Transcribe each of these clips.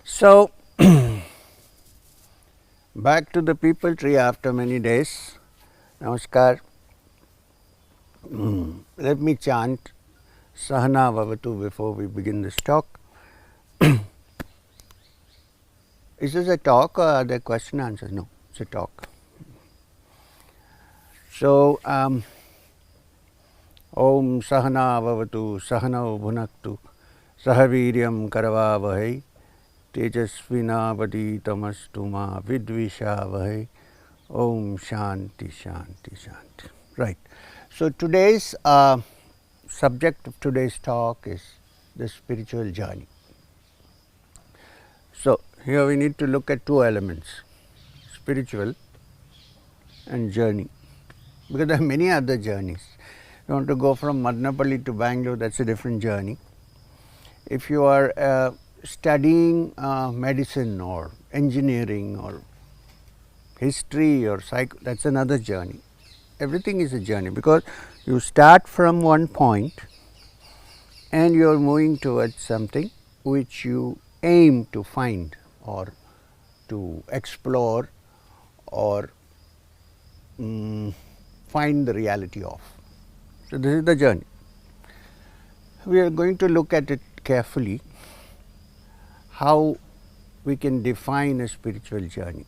So, back to the Peepal tree after many days. Namaskar. Let me chant Sahana Vavatu before we begin this talk. Is this a talk or are there question answers? No, it's a talk. So, Om Sahana Vavatu Sahanau Bhunaktu Sahaviryam Karavavahai Tejasvinavaditamastu ma Vidvishavahai. Om Shanti Shanti Shanti. Right. So, today's subject of today's talk is the spiritual journey. So, here we need to look at two elements, spiritual and journey, because there are many other journeys. If you want to go from Madanapalle to Bangalore, that is a different journey. If you are studying medicine or engineering or history or psych, that is another journey. Everything is a journey, because you start from one point and you are moving towards something which you aim to find or to explore or find the reality of. So, this is the journey. We are going to look at it carefully, how we can define a spiritual journey.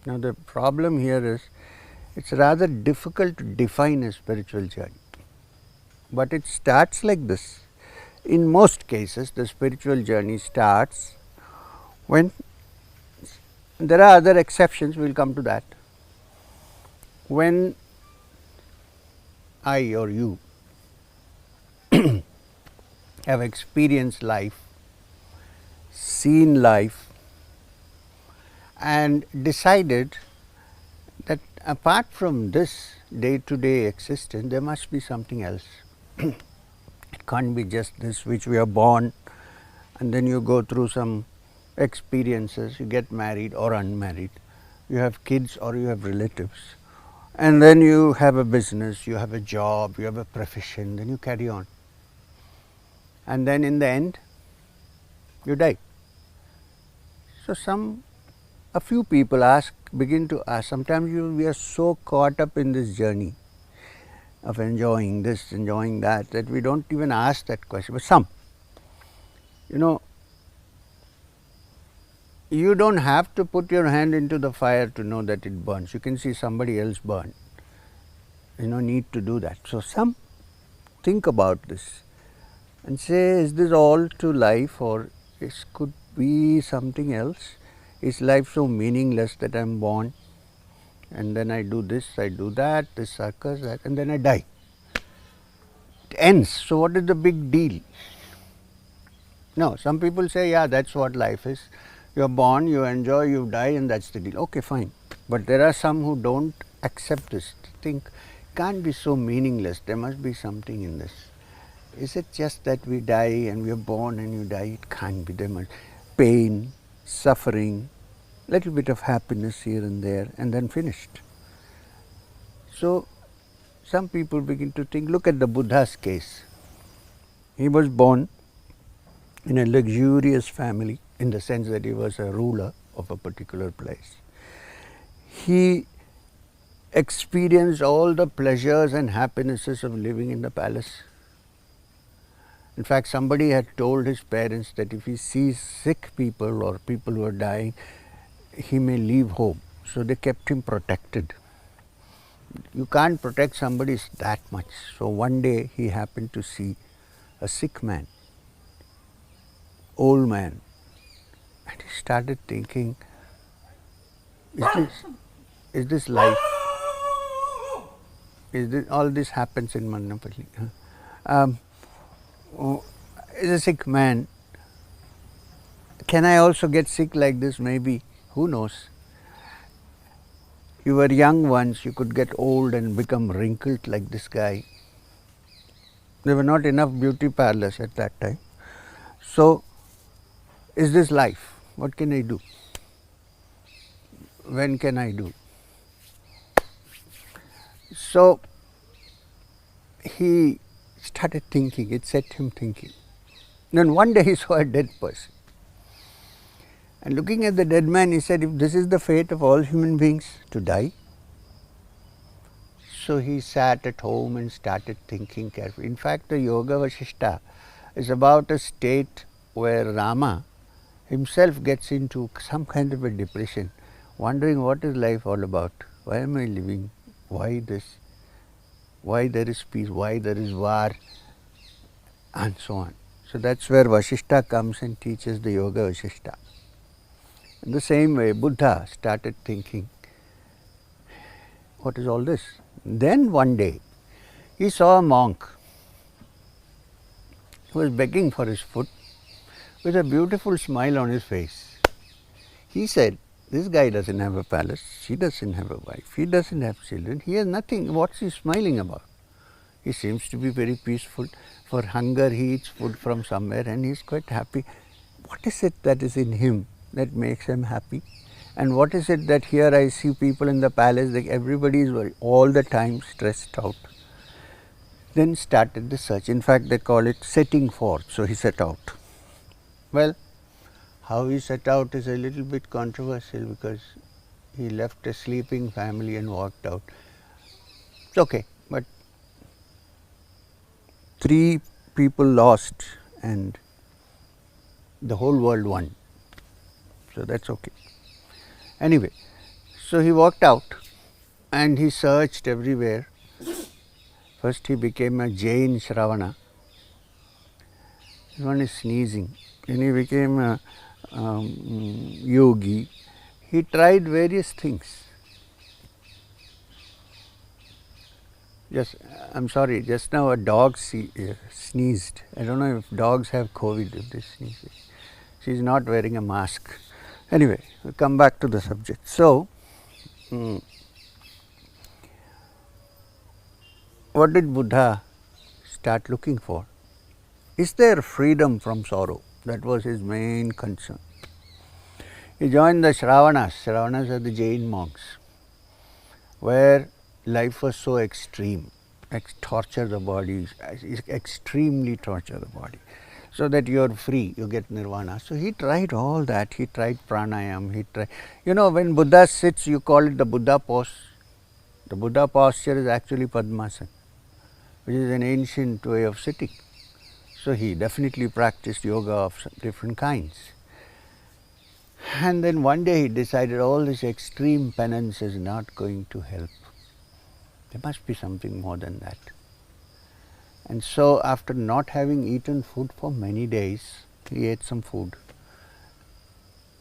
Now, the problem here is it is rather difficult to define a spiritual journey, but it starts like this. In most cases, the spiritual journey starts when, there are other exceptions, we will come to that, when I or you have experienced life, seen life and decided that apart from this day-to-day existence, there must be something else. It can't be just this which we are born and then you go through some experiences, you get married or unmarried, you have kids or you have relatives, and then you have a business, you have a job, you have a profession, then you carry on. And then in the end, you die. So, a few people begin to ask, sometimes we are so caught up in this journey of enjoying this, enjoying that, that we don't even ask that question. But some, you don't have to put your hand into the fire to know that it burns. You can see somebody else burn. No need to do that. So, some think about this and say, is this all to life, or this could be something else? Is life so meaningless that I am born and then I do this, I do that, this occurs, that, and then I die. It ends. So, what is the big deal? No, some people say, yeah, that is what life is. You are born, you enjoy, you die, and that is the deal. Okay, fine. But there are some who don't accept this, think it can't be so meaningless, there must be something in this. Is it just that we die and we are born and you die? It can't be. There must pain, suffering, little bit of happiness here and there, and then finished. So, some people begin to think, look at the Buddha's case. He was born in a luxurious family, in the sense that he was a ruler of a particular place. He experienced all the pleasures and happinesses of living in the palace. In fact, somebody had told his parents that if he sees sick people or people who are dying, he may leave home. So, they kept him protected. You can't protect somebody that much. So, one day he happened to see a sick man, old man, and he started thinking, is this life? All this happens in Madanapalle. Is a sick man. Can I also get sick like this? Maybe. Who knows? You were young once, you could get old and become wrinkled like this guy. There were not enough beauty parlors at that time. So, is this life? What can I do? When can I do? So, he started thinking, it set him thinking. Then one day he saw a dead person. And looking at the dead man, he said, if this is the fate of all human beings, to die. So he sat at home and started thinking carefully. In fact, the Yoga Vasishta is about a state where Rama himself gets into some kind of a depression, wondering what is life all about? Why am I living? Why this? Why there is peace? Why there is war? And so on. So that's where Vasishta comes and teaches the Yoga Vasishta. In the same way, Buddha started thinking, what is all this? Then one day, he saw a monk who was begging for his food with a beautiful smile on his face. He said, this guy doesn't have a palace, she doesn't have a wife, he doesn't have children, he has nothing, what's he smiling about? He seems to be very peaceful. For hunger, he eats food from somewhere and he is quite happy. What is it that is in him that makes him happy? And what is it that here I see people in the palace, like everybody is very, all the time stressed out. Then started the search. In fact, they call it setting forth. So he set out. Well, how he set out is a little bit controversial because he left a sleeping family and walked out. It's okay, but 3 people lost and the whole world won. So that's okay. Anyway, so he walked out and he searched everywhere. First he became a Jain Shravana. This one is sneezing. Then he became a yogi. He tried various things. I'm sorry, just now a dog sneezed. I don't know if dogs have COVID if they sneeze. She's not wearing a mask. Anyway, we'll come back to the subject. So, what did Buddha start looking for? Is there freedom from sorrow? That was his main concern. He joined the Shravanas. Shravanas are the Jain monks, where life was so extreme, torture the body, extremely torture the body, so that you are free, you get nirvana. So he tried all that. He tried pranayam. He tried, when Buddha sits, you call it the Buddha pose. The Buddha posture is actually Padmasana, which is an ancient way of sitting. So he definitely practiced yoga of different kinds. And then one day he decided all this extreme penance is not going to help. There must be something more than that. And so after not having eaten food for many days, he ate some food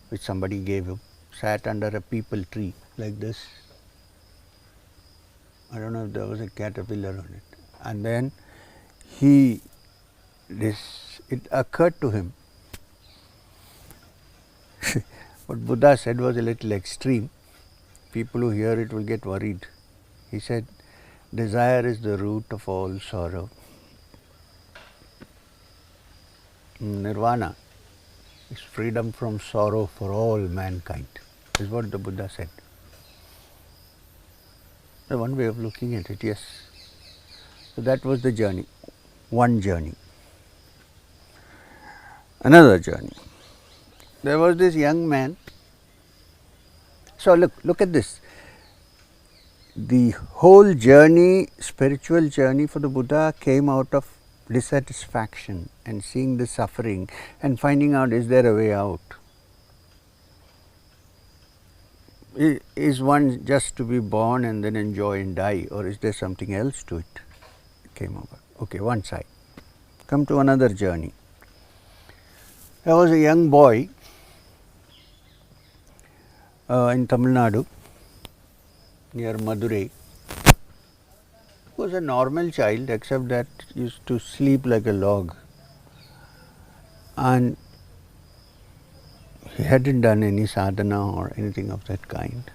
which somebody gave him, sat under a peepal tree like this. I don't know if there was a caterpillar on it. And then it occurred to him. What Buddha said was a little extreme. People who hear it will get worried. He said, desire is the root of all sorrow. Nirvana is freedom from sorrow for all mankind, is what the Buddha said. The one way of looking at it, yes. So that was the journey, one journey. Another journey. There was this young man. So look at this. The whole journey, spiritual journey for the Buddha came out of dissatisfaction and seeing the suffering and finding out, is there a way out? Is one just to be born and then enjoy and die, or is there something else to it? It came over. Okay, one side. Come to another journey. There was a young boy in Tamil Nadu, near Madurai. He was a normal child, except that he used to sleep like a log. And he hadn't done any sadhana or anything of that kind.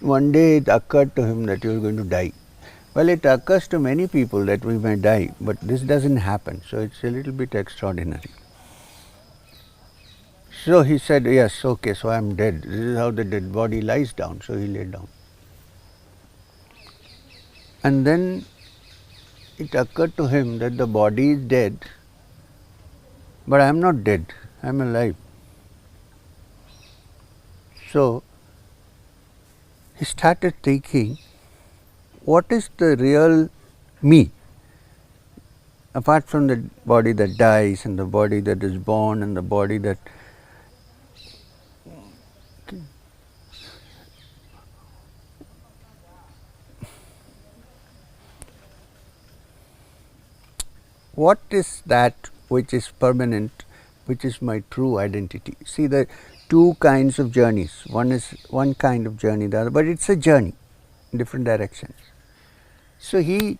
One day it occurred to him that he was going to die. Well, it occurs to many people that we may die, but this doesn't happen, so it's a little bit extraordinary. So he said, yes, okay, so I am dead. This is how the dead body lies down. So he lay down. And then it occurred to him that the body is dead, but I am not dead, I am alive. So he started thinking, what is the real me? Apart from the body that dies and the body that is born and the body that what is that which is permanent, which is my true identity? See, the two kinds of journeys. One is one kind of journey, the other, but it's a journey in different directions. So he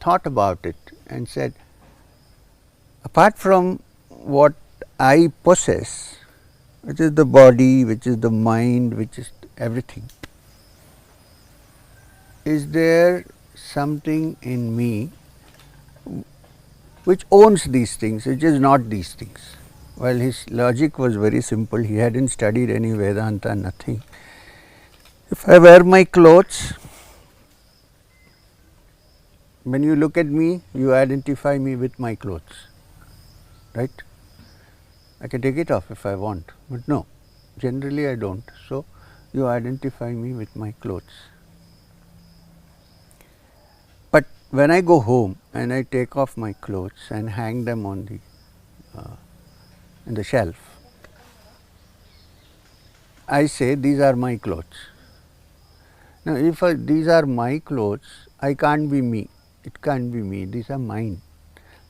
thought about it and said, apart from what I possess, which is the body, which is the mind, which is everything, is there something in me which owns these things, which is not these things? Well, his logic was very simple. He hadn't studied any Vedanta, nothing. If I wear my clothes, when you look at me, you identify me with my clothes, right? I can take it off if I want, but no, generally I don't. So you identify me with my clothes. But when I go home and I take off my clothes and hang them on the in the shelf, I say these are my clothes. Now, if these are my clothes, I can't be me. It can't be me. These are mine.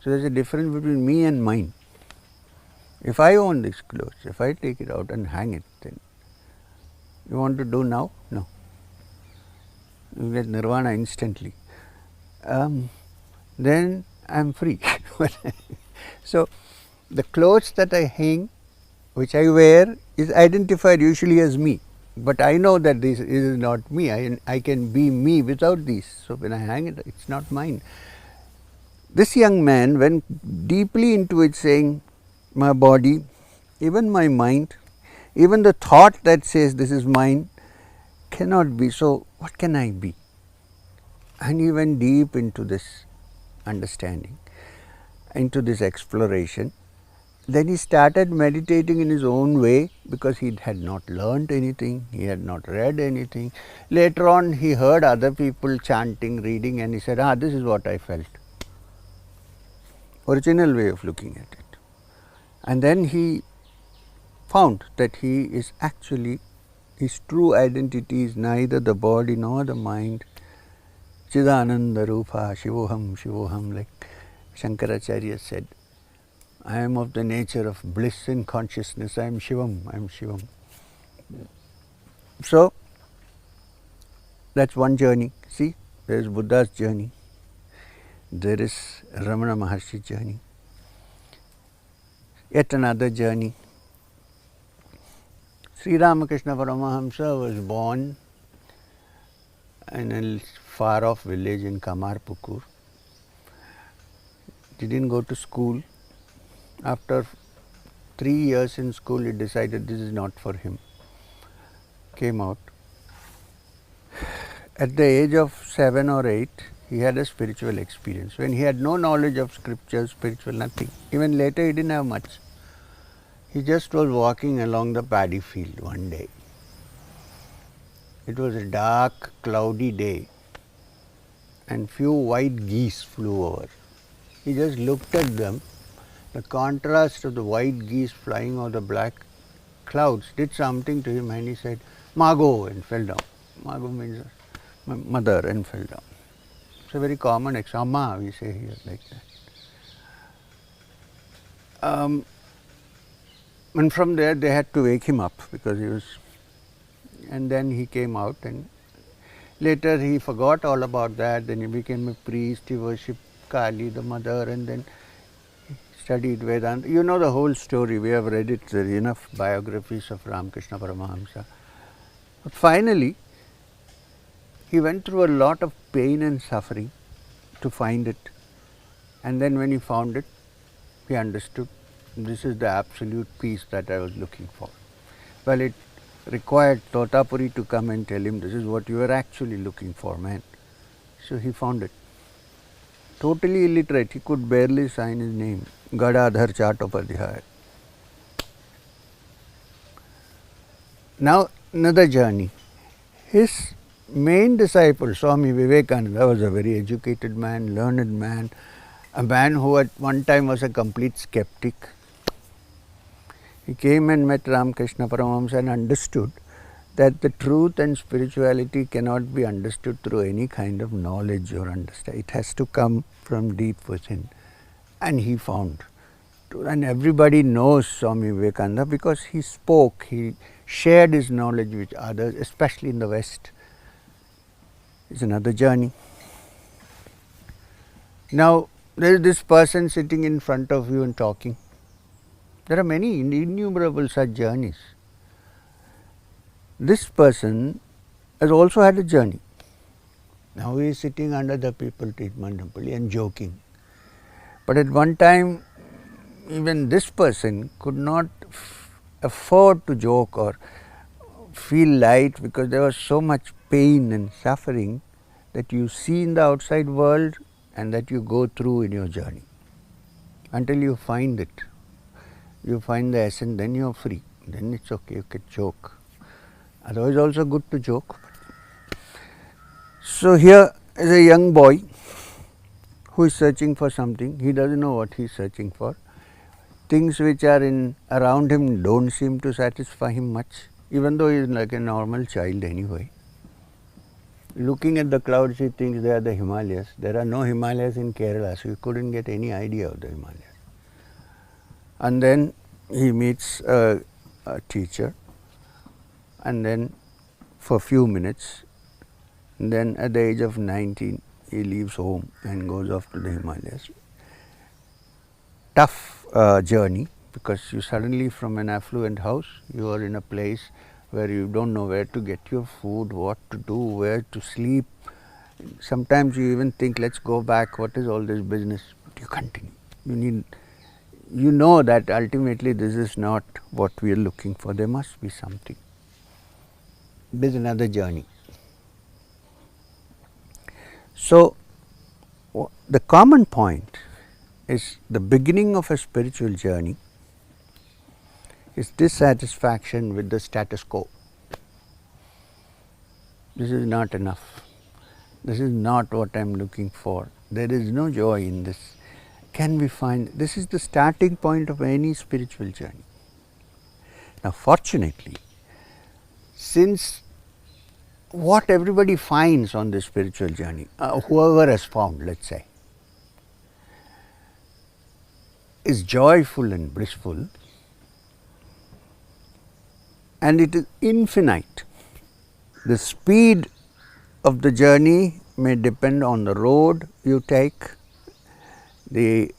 So there is a difference between me and mine. If I own these clothes, if I take it out and hang it, then you want to do now? No. You get nirvana instantly. Then I am free. So the clothes that I hang, which I wear, is identified usually as me. But I know that this is not me. I can be me without these. So when I hang it, it's not mine. This young man went deeply into it, saying, my body, even my mind, even the thought that says this is mine cannot be. So what can I be? And he went deep into this understanding, into this exploration. Then he started meditating in his own way, because he had not learned anything, he had not read anything. Later on he heard other people chanting, reading, and he said, this is what I felt. Original way of looking at it. And then he found that he is actually, his true identity is neither the body nor the mind. Chidananda Rupa Shivoham Shivoham, like Shankaracharya said, I am of the nature of bliss and consciousness, I am Shivam, I am Shivam. So that's one journey. See, there is Buddha's journey, there is Ramana Maharshi's journey. Yet another journey. Sri Ramakrishna Paramahamsa was born in a far off village in Kamarpukur. Didn't go to school. After 3 years in school, he decided this is not for him. Came out. At the age of 7 or 8, he had a spiritual experience when he had no knowledge of scripture, spiritual, nothing. Even later, he didn't have much. He just was walking along the paddy field one day. It was a dark, cloudy day, and few white geese flew over. He just looked at them. The contrast of the white geese flying over the black clouds did something to him, and he said, Mago, and fell down. Mago means my mother, and fell down. It's a very common Amma, we say here, like that. And from there they had to wake him up, because he was, and then he came out, and later he forgot all about that. Then he became a priest, he worshipped Kali, the mother, and then he studied Vedanta. You know the whole story, we have read it, there are enough biographies of Ramakrishna Paramahamsa. But finally, he went through a lot of pain and suffering to find it. And then when he found it, he understood, this is the absolute peace that I was looking for. Well, it required Totapuri to come and tell him, this is what you are actually looking for, man. So he found it. Totally illiterate, he could barely sign his name, Gadadhar Chattopadhyay. Now another journey. His main disciple, Swami Vivekananda, was a very educated man, learned man, a man who at one time was a complete skeptic. He came and met Ramakrishna Paramahamsa and understood that the truth and spirituality cannot be understood through any kind of knowledge or understanding. It has to come from deep within. And he found. And everybody knows Swami Vivekananda because he spoke, he shared his knowledge with others, especially in the West. It's another journey. Now, there is this person sitting in front of you and talking. There are many innumerable such journeys. This person has also had a journey. Now he is sitting under the Peepal tree at Madanapalle and joking. But at one time, even this person could not afford to joke or feel light because there was so much pain and suffering that you see in the outside world and that you go through in your journey. Until you find it, you find the essence, then you are free. Then it's okay, you can joke. Otherwise also good to joke. So here is a young boy who is searching for something. He doesn't know what he is searching for. Things which are around him don't seem to satisfy him much, even though he is like a normal child anyway. Looking at the clouds, he thinks they are the Himalayas. There are no Himalayas in Kerala, so he couldn't get any idea of the Himalayas. And then he meets a teacher, and then for a few minutes, and then at the age of 19, he leaves home and goes off to the Himalayas. Tough journey, because you suddenly from an affluent house, you are in a place where you don't know where to get your food, what to do, where to sleep. Sometimes you even think, let's go back, what is all this business? But you continue. You know that ultimately this is not what we are looking for, there must be something. This is another journey. So, the common point is the beginning of a spiritual journey is dissatisfaction with the status quo. This is not enough. This is not what I am looking for. There is no joy in this. Can we find, this is the starting point of any spiritual journey. Now fortunately, since what everybody finds on this spiritual journey, whoever has found, let's say, is joyful and blissful, and it is infinite. The speed of the journey may depend on the road you take, the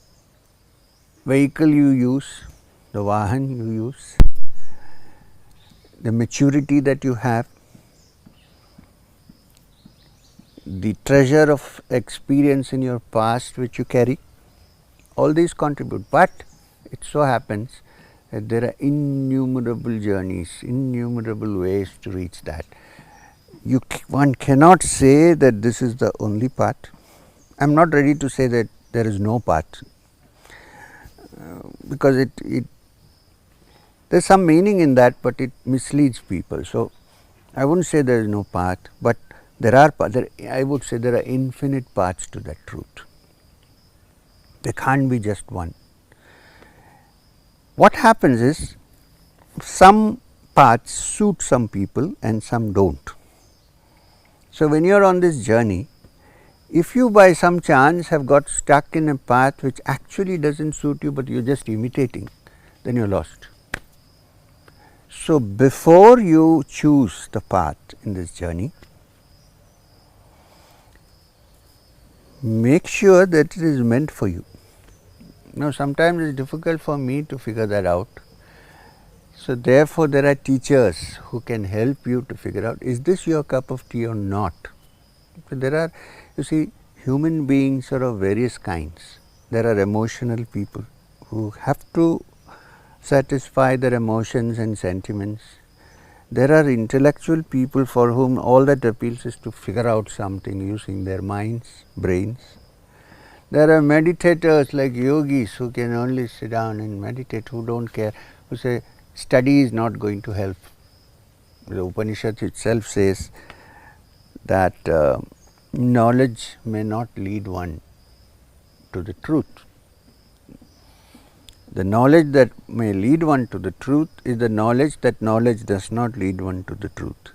vehicle you use, the vahan you use, the maturity that you have, the treasure of experience in your past which you carry. All these contribute, but it so happens that there are innumerable journeys, innumerable ways to reach that. One cannot say that this is the only path. I am not ready to say that there is no path, because there is some meaning in that, but it misleads people. So, I wouldn't say there is no path, but I would say there are infinite paths to that truth. There can't be just one. What happens is, some paths suit some people and some don't. So, when you are on this journey, if you by some chance have got stuck in a path which actually doesn't suit you, but you are just imitating, then you are lost. So, before you choose the path in this journey, make sure that it is meant for you. Now, sometimes it is difficult for me to figure that out. So, therefore, there are teachers who can help you to figure out, is this your cup of tea or not? So, there are, you see, human beings are of various kinds. There are emotional people who have to satisfy their emotions and sentiments. There are intellectual people for whom all that appeals is to figure out something using their minds, brains. There are meditators like yogis who can only sit down and meditate, who don't care, who say study is not going to help. The Upanishad itself says that knowledge may not lead one to the truth. The knowledge that may lead one to the truth is the knowledge that knowledge does not lead one to the truth.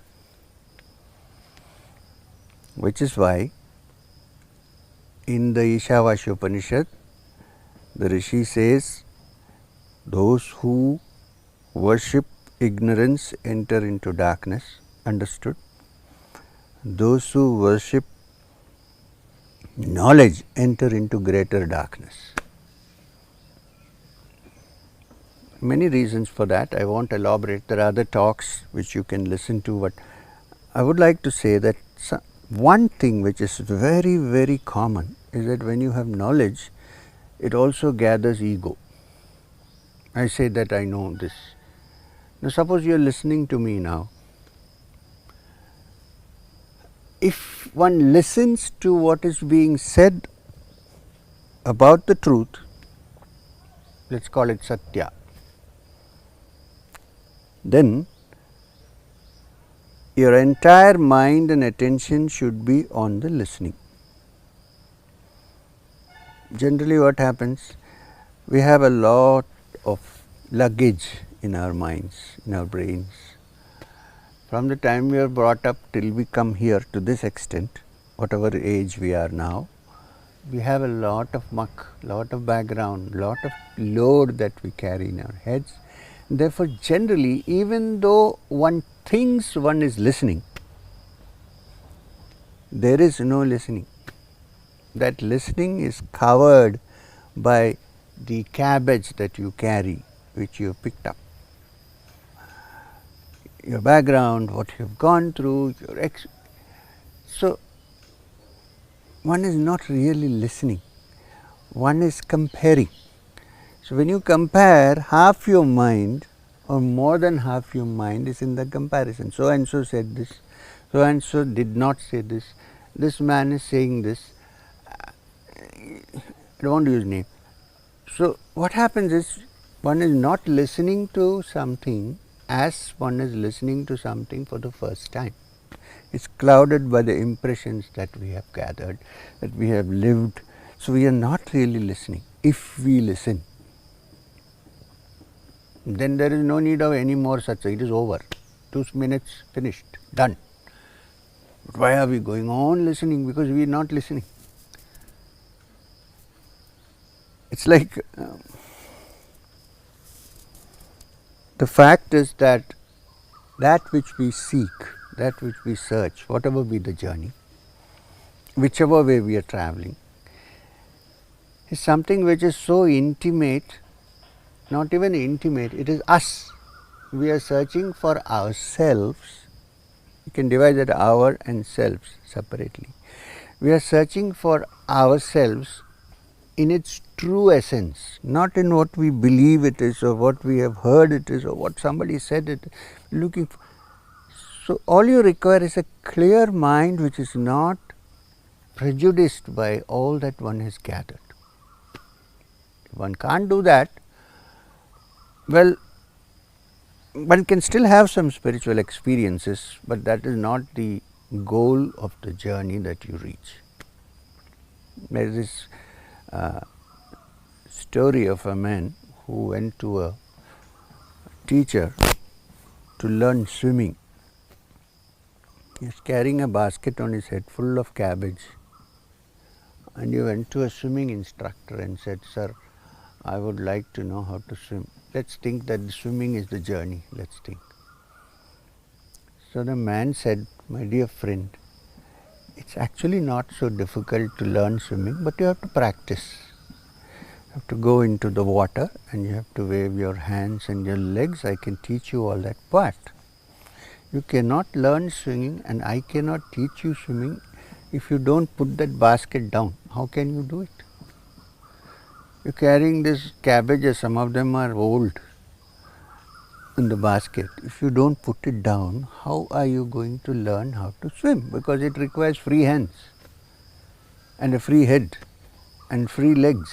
Which is why in the Ishavasya Upanishad, the Rishi says, those who worship ignorance enter into darkness. Understood? Those who worship knowledge enter into greater darkness. Many reasons for that. I won't elaborate. There are other talks which you can listen to, but I would like to say that one thing which is very, very common is that when you have knowledge, it also gathers ego. I say that I know this. Now suppose you are listening to me now. If one listens to what is being said about the truth, let's call it Satya, then your entire mind and attention should be on the listening. Generally what happens, we have a lot of luggage in our minds, in our brains. From the time we are brought up till we come here to this extent, whatever age we are now, we have a lot of muck, lot of background, lot of load that we carry in our heads. Therefore, generally, even though one thinks one is listening, there is no listening. That listening is covered by the cabbage that you carry, which you have picked up. Your background, what you have gone through, so one is not really listening, one is comparing. So when you compare, half your mind or more than half your mind is in the comparison. So and so said this, so and so did not say this man is saying this, I don't want to use name. So what happens is, one is not listening to something as one is listening to something for the first time. It's clouded by the impressions that we have gathered, that we have lived. So we are not really listening. If we listen, then there is no need of any more Satsang. It is over. 2 minutes, finished, done. But why are we going on listening? Because we are not listening. It's like the fact is that which we seek, that which we search, whatever be the journey, whichever way we are traveling, is something which is so intimate, not even intimate, it is us. We are searching for ourselves. You can divide that our and selves separately. We are searching for ourselves in its true essence, not in what we believe it is or what we have heard it is or what somebody said it is. Looking for. So all you require is a clear mind which is not prejudiced by all that one has gathered. If one can't do that, well, one can still have some spiritual experiences, but that is not the goal of the journey that you reach. There is this story of a man who went to a teacher to learn swimming. He was carrying a basket on his head full of cabbage, and he went to a swimming instructor and said, "Sir, I would like to know how to swim. Let's think that the swimming is the journey, let's think." So the man said, "My dear friend, it's actually not so difficult to learn swimming, but you have to practice. You have to go into the water and you have to wave your hands and your legs. I can teach you all that, but you cannot learn swimming and I cannot teach you swimming if you don't put that basket down. How can you do it? You're carrying this cabbages, some of them are old, in the basket. If you don't put it down, how are you going to learn how to swim? Because it requires free hands and a free head and free legs."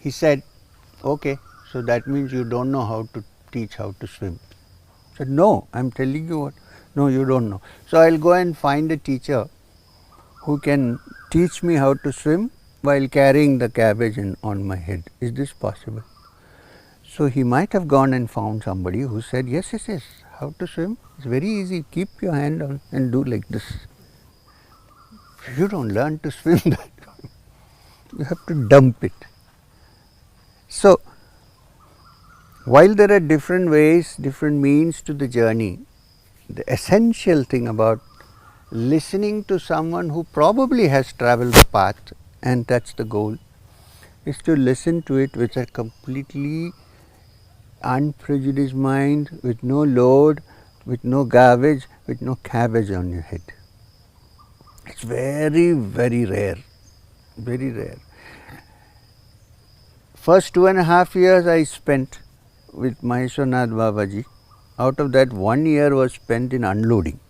He said, "Okay, so that means you don't know how to teach how to swim." Said, no, I am telling you what. No, you don't know. So I will go and find a teacher who can teach me how to swim while carrying the cabbage on my head. Is this possible? So he might have gone and found somebody who said, yes, yes, yes, how to swim? It's very easy. Keep your hand on and do like this. You don't learn to swim that. You have to dump it. So, while there are different ways, different means to the journey, the essential thing about listening to someone who probably has traveled the path and that's the goal is to listen to it with a completely unprejudiced mind, with no load, with no garbage, with no cabbage on your head. It's very, very rare, very rare. First 2.5 years I spent with Maheshwarnath Babaji. Out of that, 1 year was spent in unloading.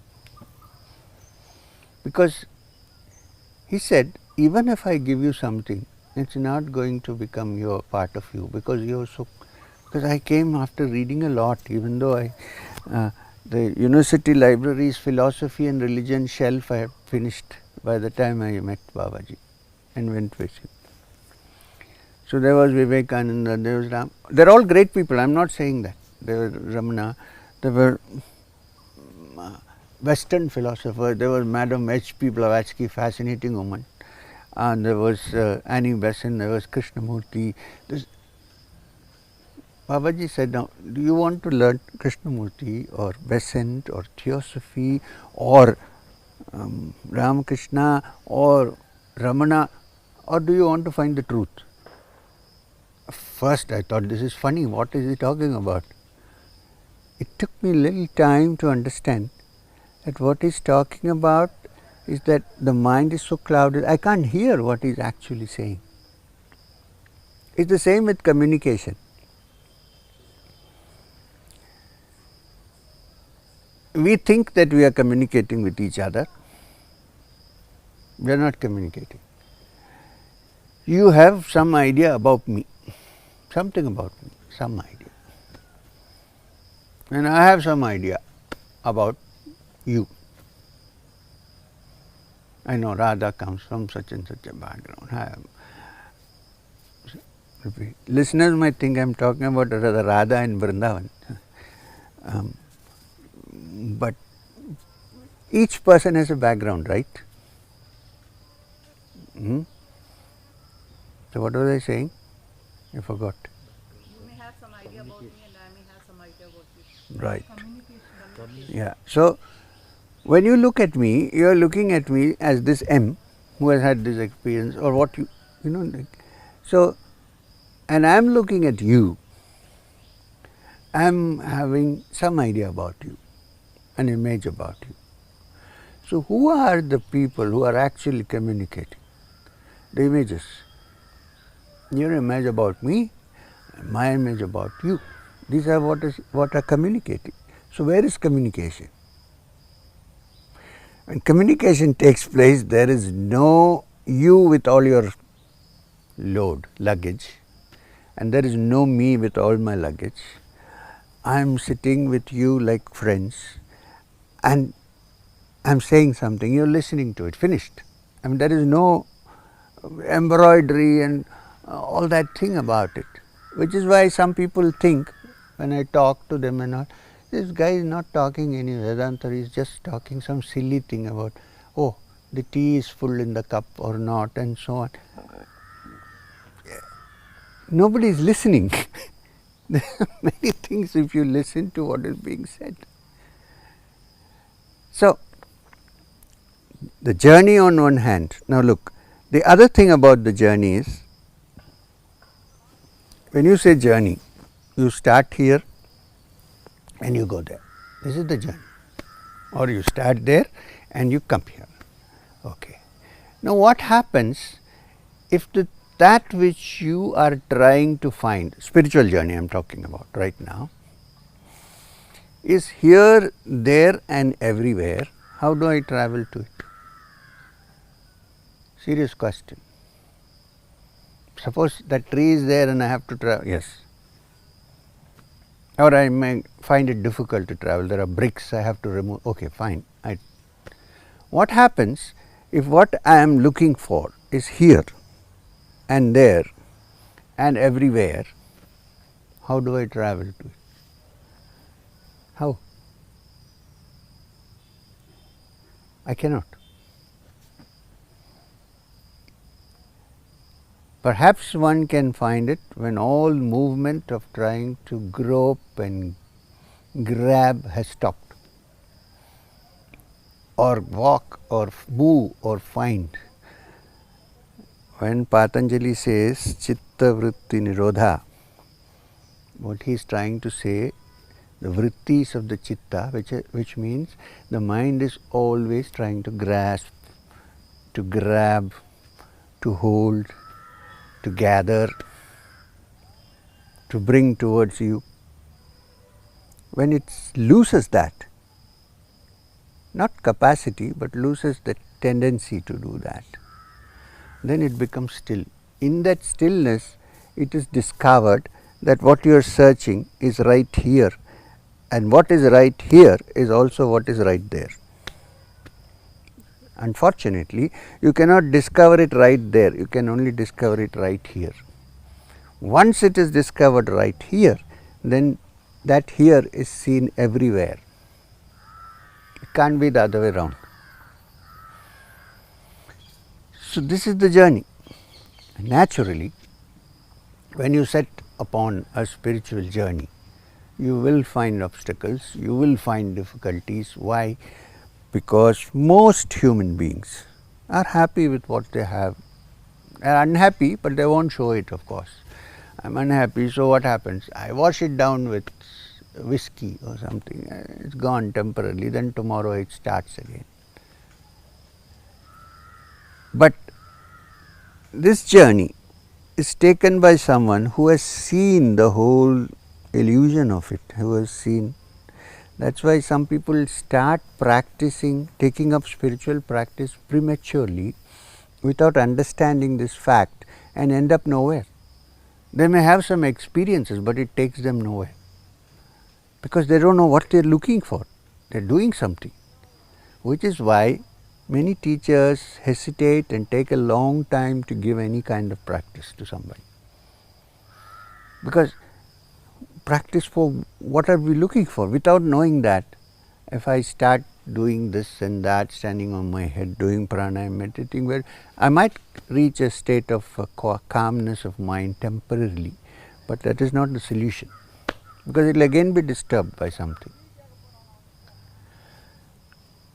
Because he said, even if I give you something, it's not going to become your part of you, because you're so. Because I came after reading a lot, even though the university library's philosophy and religion shelf I had finished by the time I met Babaji and went with him. So there was Vivekananda, there was Ram. They're all great people. I'm not saying that. There were Ramana, there were Western philosophers. There was Madam H.P. Blavatsky, fascinating woman. And there was Annie Besant. There was Krishnamurti. Babaji said, now, do you want to learn Krishnamurti or Besant or Theosophy or Ramakrishna or Ramana, or do you want to find the truth? First I thought, this is funny, what is he talking about? It took me a little time to understand that what he's talking about is that the mind is so clouded, I can't hear what he's actually saying. It's the same with communication. We think that we are communicating with each other. We are not communicating. You have some idea about me, something about me, some idea. And I have some idea about you. I know Radha comes from such and such a background. Listeners might think I am talking about Radha in Vrindavan. But each person has a background, right? So what was I saying? I forgot. You may have some idea about me and I may have some idea about you. Right. Communication. Yeah. So when you look at me, you are looking at me as this M who has had this experience, or what you know. Like, so, and I am looking at you. I am having some idea about you, an image about you. So who are the people who are actually communicating? The images. Your image about me, my image about you. These are what are communicating. So where is communication? When communication takes place, there is no you with all your load, luggage, and there is no me with all my luggage. I am sitting with you like friends, and I am saying something, you are listening to it, finished. I mean, there is no embroidery and all that thing about it, which is why some people think, when I talk to them and all, this guy is not talking any Vedanta, he is just talking some silly thing about, oh, the tea is full in the cup or not, and so on. Nobody is listening. There are many things if you listen to what is being said. So, the journey on one hand. Now look, the other thing about the journey is, when you say journey, you start here and you go there. This is the journey. Or you start there and you come here. Okay. Now what happens if that which you are trying to find, spiritual journey I am talking about right now, is here, there and everywhere? How do I travel to it? Serious question. Suppose that tree is there and I have to travel. Yes. Or I may find it difficult to travel. There are bricks I have to remove. Okay, fine. What happens if what I am looking for is here and there and everywhere? How do I travel to it? How? I cannot. Perhaps one can find it when all movement of trying to grope and grab has stopped, or walk or move or find. When Patanjali says Chitta Vritti Nirodha, what he is trying to say, the vrittis of the Chitta, which means the mind is always trying to grasp, to grab, to hold, to gather, to bring towards you. When it loses that, not capacity, but loses the tendency to do that, then it becomes still. In that stillness, it is discovered that what you are searching is right here, and what is right here is also what is right there. Unfortunately, you cannot discover it right there, you can only discover it right here. Once it is discovered right here, then that here is seen everywhere. It can't be the other way around. So, this is the journey. Naturally, when you set upon a spiritual journey, you will find obstacles, you will find difficulties. Why? Because most human beings are happy with what they have. They are unhappy, but they won't show it, of course. I am unhappy, so what happens? I wash it down with whiskey or something, it's gone temporarily, then tomorrow it starts again. But this journey is taken by someone who has seen the whole illusion of it, who has seen. That's why some people start practicing, taking up spiritual practice prematurely without understanding this fact and end up nowhere. They may have some experiences, but it takes them nowhere, because they don't know what they are looking for. They are doing something, which is why many teachers hesitate and take a long time to give any kind of practice to somebody. Because practice for what are we looking for? Without knowing that, if I start doing this and that, standing on my head, doing pranayama, meditating, where I might reach a state of calmness of mind temporarily, but that is not the solution, because it will again be disturbed by something.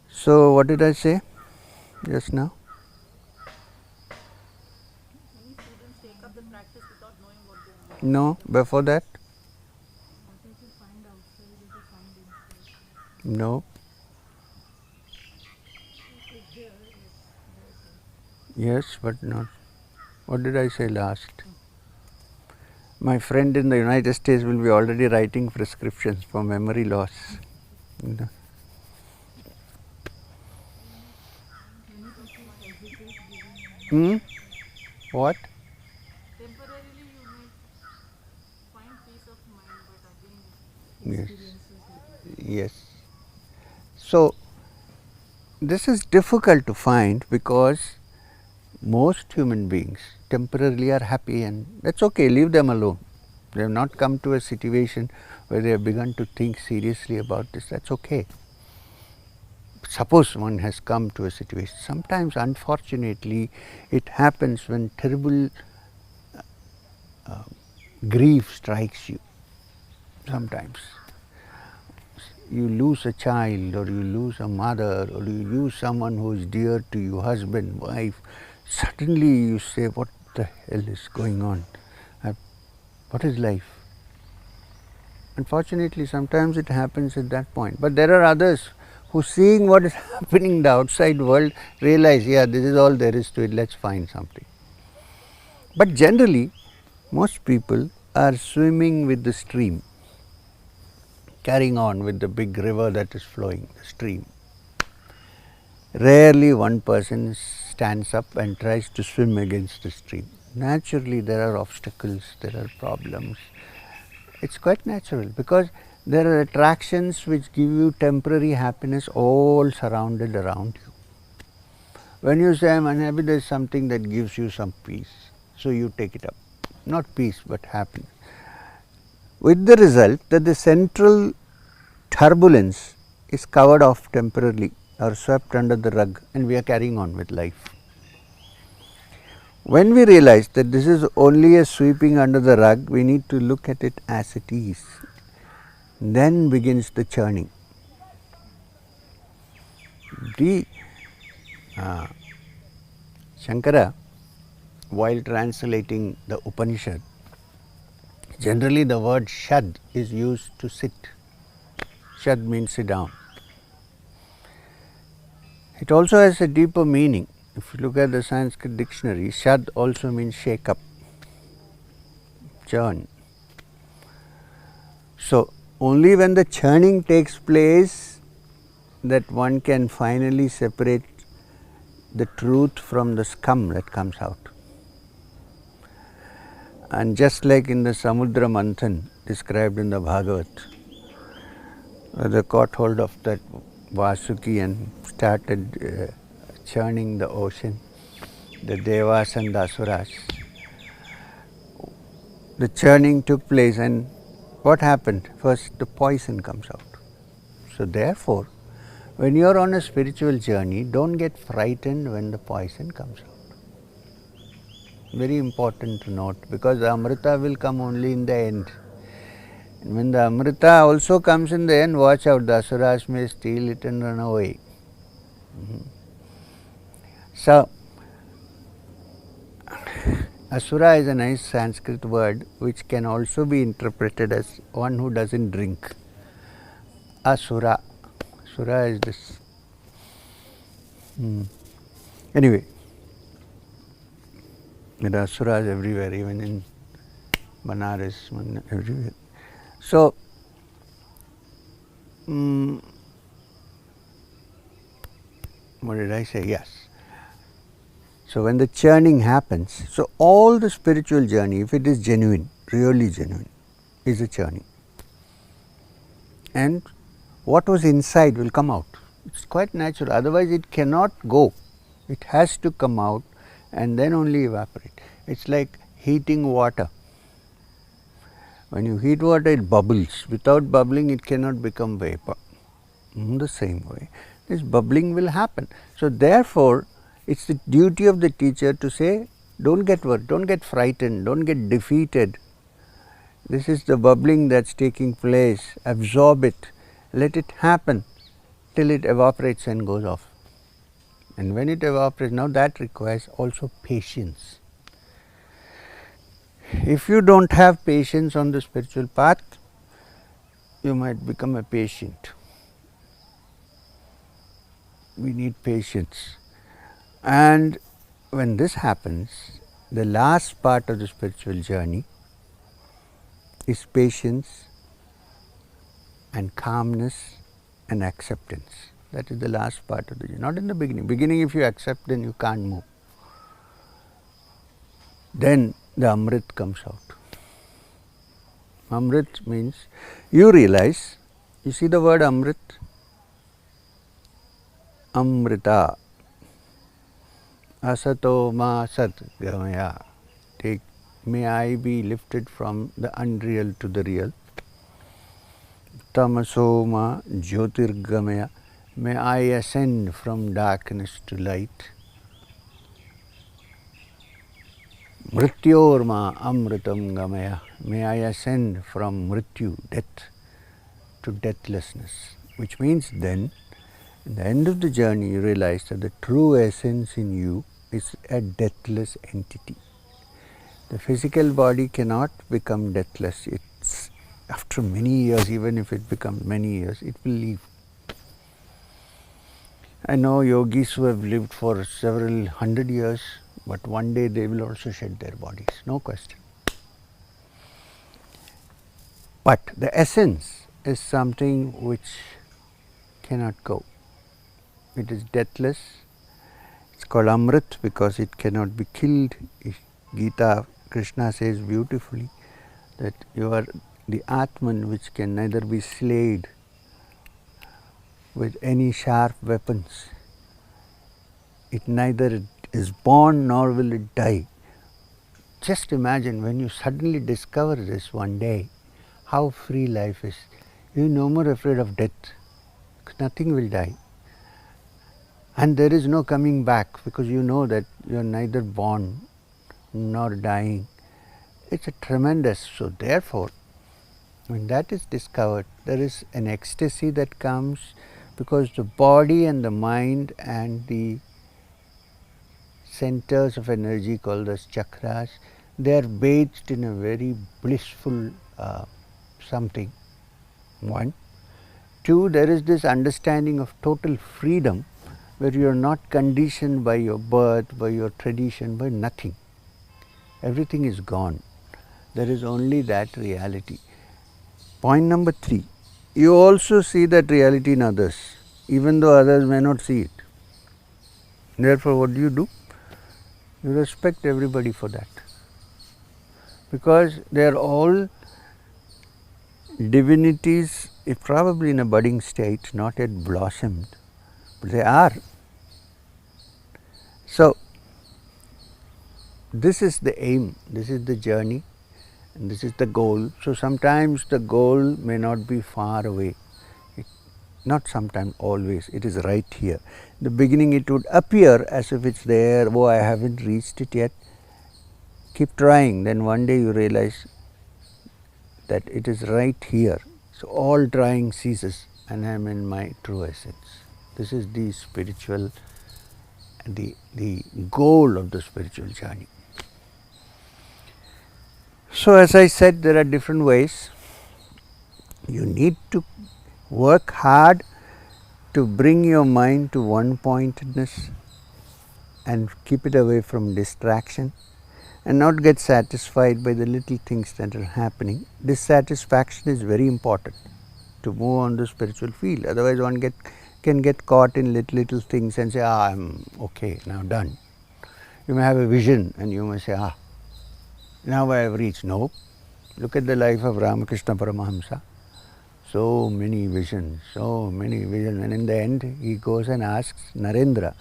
So, what did I say just now? Many students take up the practice without knowing what they are doing. No, before that? What they will find outside, they will find inside. No. Yes, but not. What did I say last? My friend in the United States will be already writing prescriptions for memory loss. What? Temporarily you may find peace of mind, but again Yes. So, this is difficult to find because most human beings temporarily are happy, and that's okay, leave them alone. They have not come to a situation where they have begun to think seriously about this, that's okay. Suppose one has come to a situation, sometimes unfortunately it happens when terrible grief strikes you. Sometimes you lose a child, or you lose a mother, or you lose someone who is dear to you, husband, wife. Suddenly you say, what the hell is going on? What is life? Unfortunately, sometimes it happens at that point. But there are others who, seeing what is happening in the outside world, realize, yeah, this is all there is to it, let's find something. But generally, most people are swimming with the stream, carrying on with the big river that is flowing, the stream. Rarely one person stands up and tries to swim against the stream. Naturally, there are obstacles, there are problems. It's quite natural, because there are attractions which give you temporary happiness all surrounded around you. When you say, I'm unhappy, there is something that gives you some peace. So you take it up. Not peace, but happiness. With the result that the central turbulence is covered off temporarily or swept under the rug, and we are carrying on with life. When we realize that this is only a sweeping under the rug, we need to look at it as it is. Then begins the churning. Shankara, while translating the Upanishad, generally the word shad is used to sit. Shad means sit down. It also has a deeper meaning. If you look at the Sanskrit dictionary, shad also means shake up, churn. So, only when the churning takes place that one can finally separate the truth from the scum that comes out. And just like in the Samudra Manthan described in the Bhagavat, they caught hold of that Vasuki and started churning the ocean, the Devas and the Asuras. The churning took place, and what happened? First the poison comes out. So therefore, when you are on a spiritual journey, don't get frightened when the poison comes out. Very important to note, because the Amrita will come only in the end. And when the Amrita also comes in the end, watch out, the Asuras may steal it and run away. So, Asura is a nice Sanskrit word which can also be interpreted as one who doesn't drink. Asura. Asura is this. Anyway, there are Asuras everywhere, even in Banaras, everywhere. So, what did I say? Yes. So, when the churning happens, so all the spiritual journey, if it is genuine, really genuine, is a churning. And what was inside will come out. It's quite natural, otherwise it cannot go. It has to come out and then only evaporate. It's like heating water. When you heat water, it bubbles. Without bubbling, it cannot become vapor. In the same way, this bubbling will happen. So, therefore, it's the duty of the teacher to say, don't get worried, don't get frightened, don't get defeated. This is the bubbling that's taking place. Absorb it, let it happen till it evaporates and goes off. And when it evaporates, now that requires also patience. If you don't have patience on the spiritual path, you might become a patient. We need patience. And when this happens, the last part of the spiritual journey is patience and calmness and acceptance. That is the last part of the journey, not in the beginning. Beginning, if you accept, then you can't move. Then the Amrit comes out. Amrit means you realize, you see the word Amrit? Amrita. Asato ma sat gamaya. May I be lifted from the unreal to the real. Tamaso ma jyotirgamaya. May I ascend from darkness to light. Mrityor ma amritam gamaya. May I ascend from mrityu, death, to deathlessness. Which means then, at the end of the journey, you realize that the true essence in you is a deathless entity. The physical body cannot become deathless. It's after many years, even if it becomes many years, it will leave. I know yogis who have lived for several hundred years, but one day they will also shed their bodies, no question. But the essence is something which cannot go. It is deathless. It's called Amrit because it cannot be killed. Gita, Krishna says beautifully that you are the Atman which can neither be slayed with any sharp weapons. It neither is born nor will it die. Just imagine when you suddenly discover this one day, how free life is. You are no more afraid of death, because nothing will die. And there is no coming back, because you know that you are neither born nor dying. It's a tremendous, so therefore, when that is discovered, there is an ecstasy that comes, because the body and the mind and the centers of energy called as chakras, they are bathed in a very blissful something. One. Two, there is this understanding of total freedom, where you are not conditioned by your birth, by your tradition, by nothing. Everything is gone. There is only that reality. Point number 3, you also see that reality in others, even though others may not see it. Therefore, what do? You respect everybody for that, because they are all divinities, if probably in a budding state, not yet blossomed, but they are. So, this is the aim, this is the journey, and this is the goal. So, sometimes the goal may not be far away, not sometimes, always, it is right here. In the beginning it would appear as if it's there, oh I haven't reached it yet. Keep trying, then one day you realize that it is right here. So, all trying ceases and I am in my true essence. This is the spiritual, the goal of the spiritual journey. So, as I said, there are different ways. You need to work hard to bring your mind to one pointedness and keep it away from distraction, and not get satisfied by the little things that are happening. Dissatisfaction is very important to move on the spiritual field. Otherwise, one can get caught in little things and say, I am okay, now done. You may have a vision and you may say, now I have reached. No. Look at the life of Ramakrishna Paramahamsa. So many visions, and in the end he goes and asks Narendra,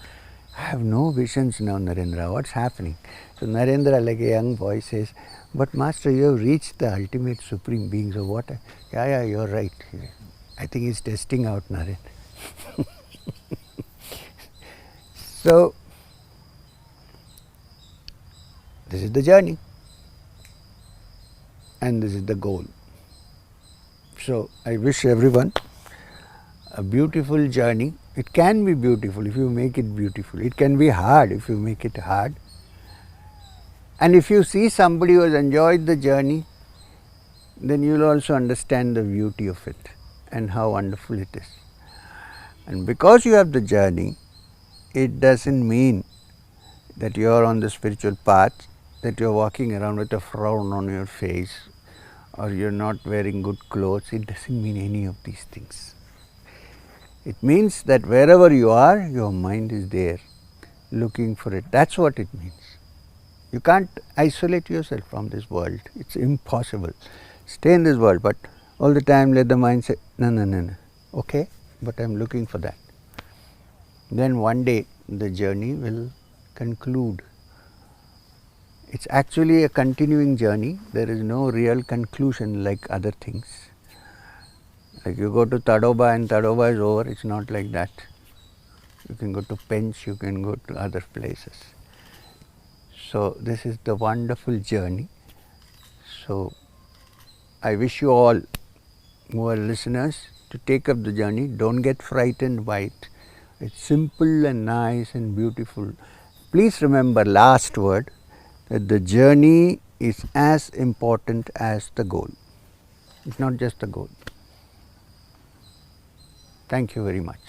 I have no visions now, Narendra, what's happening? So Narendra, like a young boy, says, but Master, you have reached the ultimate supreme being, so what? Yeah, you're right. I think he's testing out Narendra. So, this is the journey and this is the goal. So, I wish everyone a beautiful journey. It can be beautiful if you make it beautiful. It can be hard if you make it hard. And if you see somebody who has enjoyed the journey, then you will also understand the beauty of it and how wonderful it is. And because you have the journey, it doesn't mean that you are on the spiritual path, that you are walking around with a frown on your face, or you are not wearing good clothes. It doesn't mean any of these things. It means that wherever you are, your mind is there, looking for it. That's what it means. You can't isolate yourself from this world. It's impossible. Stay in this world, but all the time let the mind say, no. Okay, but I am looking for that. Then one day the journey will conclude. It's actually a continuing journey. There is no real conclusion like other things. Like you go to Tadoba and Tadoba is over, it's not like that. You can go to Pench, you can go to other places. So, this is the wonderful journey. So, I wish you all who are listeners to take up the journey. Don't get frightened by it. It's simple and nice and beautiful. Please remember, last word, that the journey is as important as the goal. It's not just the goal. Thank you very much.